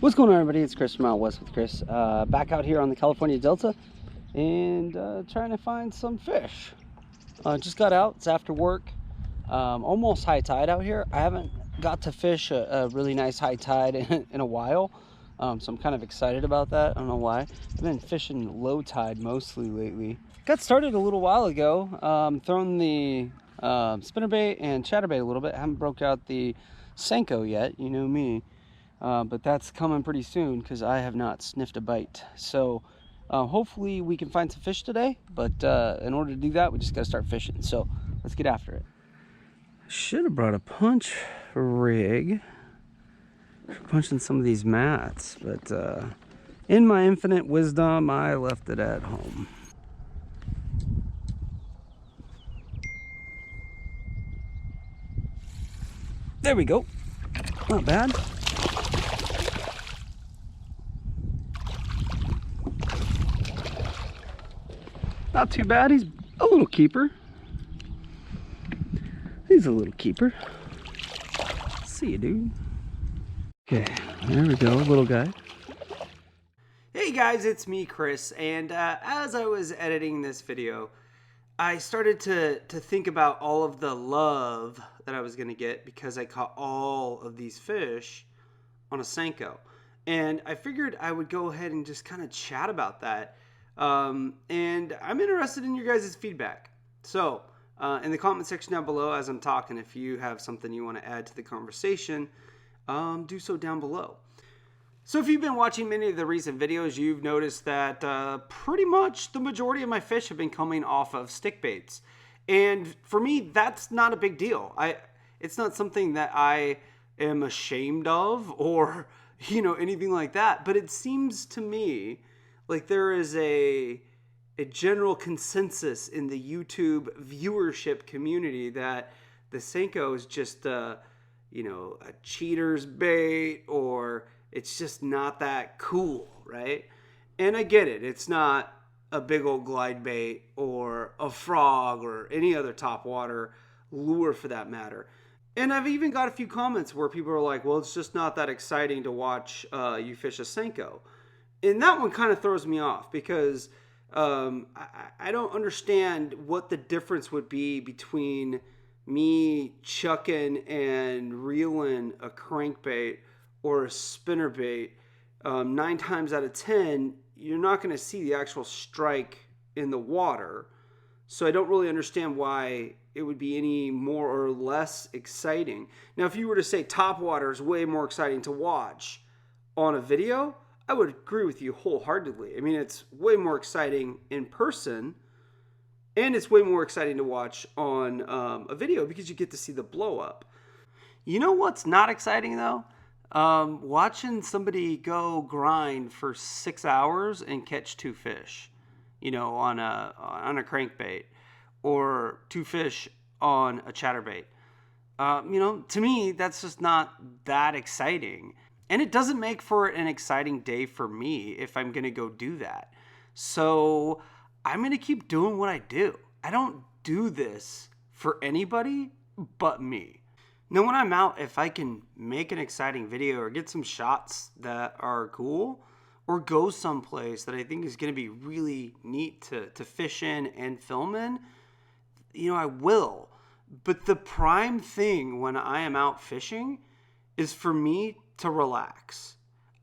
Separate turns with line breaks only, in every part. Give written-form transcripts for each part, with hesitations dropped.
What's going on, everybody? It's Chris from Out West with Chris. Back out here on the California Delta and trying to find some fish. Just got out. It's after work. Almost high tide out here. I haven't got to fish a really nice high tide in a while, so I'm kind of excited about that. I don't know why. I've been fishing low tide mostly lately. Got started a little while ago. Thrown the spinnerbait and chatterbait a little bit. Haven't broke out the Senko yet. You know me. But that's coming pretty soon because I have not sniffed a bite. So hopefully we can find some fish today, but in order to do that, we just got to start fishing. So let's get after it. Should have brought a punch rig for punching some of these mats, but in my infinite wisdom, I left it at home. There we go. Not bad. Not too bad. He's a little keeper. He's a little keeper. See you, dude. Okay, there we go, little guy. Hey guys, it's me, Chris, and as I was editing this video, I started to think about all of the love that I was going to get because I caught all of these fish on a Senko. And I figured I would go ahead and just kind of chat about that. And I'm interested in your guys' feedback. So in the comment section down below as I'm talking, if you have something you want to add to the conversation, do so down below. So if you've been watching many of the recent videos, you've noticed that pretty much the majority of my fish have been coming off of stick baits. And for me, that's not a big deal. It's not something that I am ashamed of or, you know, anything like that. But it seems to me like there is a general consensus in the YouTube viewership community that the Senko is just, you know, a cheater's bait, or it's just not that cool, right? And I get it. It's not a big old glide bait or a frog or any other topwater lure for that matter. And I've even got a few comments where people are like, well, it's just not that exciting to watch you fish a Senko. And that one kind of throws me off because I don't understand what the difference would be between me chucking and reeling a crankbait or a spinnerbait. 9 times out of 10, you're not going to see the actual strike in the water. So I don't really understand why it would be any more or less exciting. Now, if you were to say topwater is way more exciting to watch on a video, I would agree with you wholeheartedly. I mean, it's way more exciting in person, and it's way more exciting to watch on a video because you get to see the blow up. You know what's not exciting though? Watching somebody go grind for 6 hours and catch 2 fish, you know, on a crankbait, or 2 fish on a chatterbait. You know, to me, that's just not that exciting. And it doesn't make for an exciting day for me if I'm going to go do that. So I'm going to keep doing what I do. I don't do this for anybody but me. Now, when I'm out, if I can make an exciting video or get some shots that are cool, or go someplace that I think is going to be really neat to fish in and film in, you know, I will. But the prime thing when I am out fishing is for me to relax.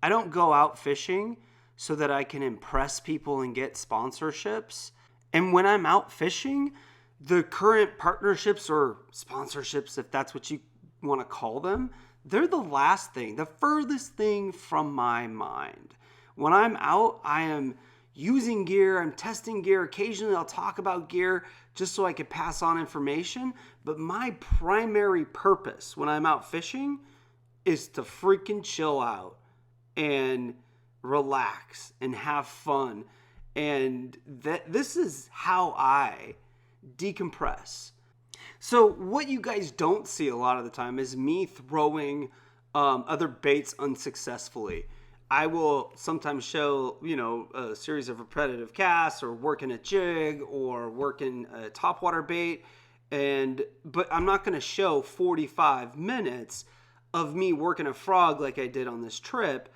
I don't go out fishing so that I can impress people and get sponsorships. And when I'm out fishing, the current partnerships or sponsorships, if that's what you want to call them, they're the last thing, the furthest thing from my mind. When I'm out, I am using gear, I'm testing gear. Occasionally I'll talk about gear just so I can pass on information. But my primary purpose when I'm out fishing is to freaking chill out and relax and have fun. And this is how I decompress. So what you guys don't see a lot of the time is me throwing other baits unsuccessfbut I will sometimes show, you know, a series of repetitive casts or working a jig or working a topwater bait. But I'm not going to show 45 minutes of me working a frog like I did on this trip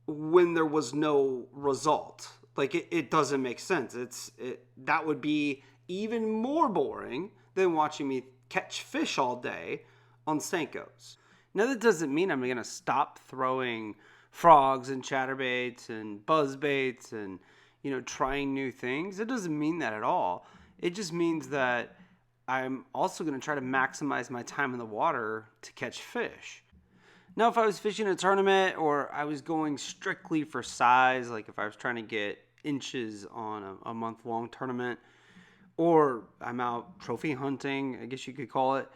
when there was no result. Like, it doesn't make sense. That would be even more boring than watching me catch fish all day on Senkos. Now, that doesn't mean I'm going to stop throwing frogs and chatterbaits and buzzbaits and, you know, trying new things. It doesn't mean that at all. It just means that I'm also going to try to maximize my time in the water to catch fish. Now, if I was fishing a tournament or I was going strictly for size, like if I was trying to get inches on a month-long tournament, or I'm out trophy hunting, I guess you could call it,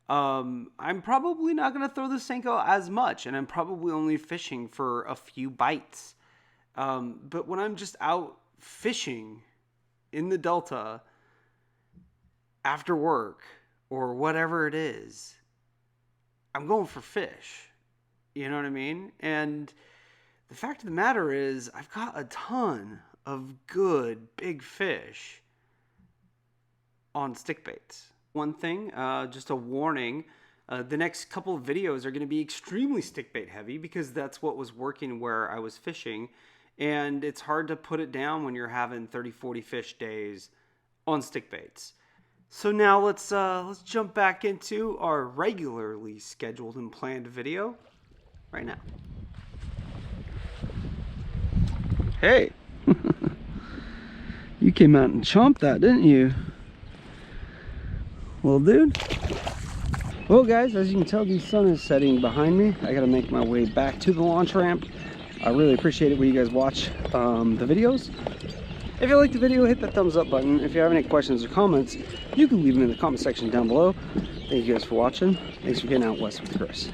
I'm probably not going to throw the Senko as much, and I'm probably only fishing for a few bites. But when I'm just out fishing in the Delta after work or whatever it is, I'm going for fish. You know what I mean? And the fact of the matter is, I've got a ton of good big fish on stickbaits. One thing, just a warning, the next couple of videos are going to be extremely stickbait heavy because that's what was working where I was fishing, and it's hard to put it down when you're having 30-40 fish days on stickbaits. So now let's jump back into our regularly scheduled and planned video right now. Hey, you came out and chomped that, didn't you? Well, dude. Well, guys, as you can tell, the sun is setting behind me. I gotta make my way back to the launch ramp. I really appreciate it when you guys watch the videos. If you like the video, hit that thumbs up button. If you have any questions or comments, you can leave them in the comment section down below. Thank you guys for watching. Thanks for getting out west with Chris.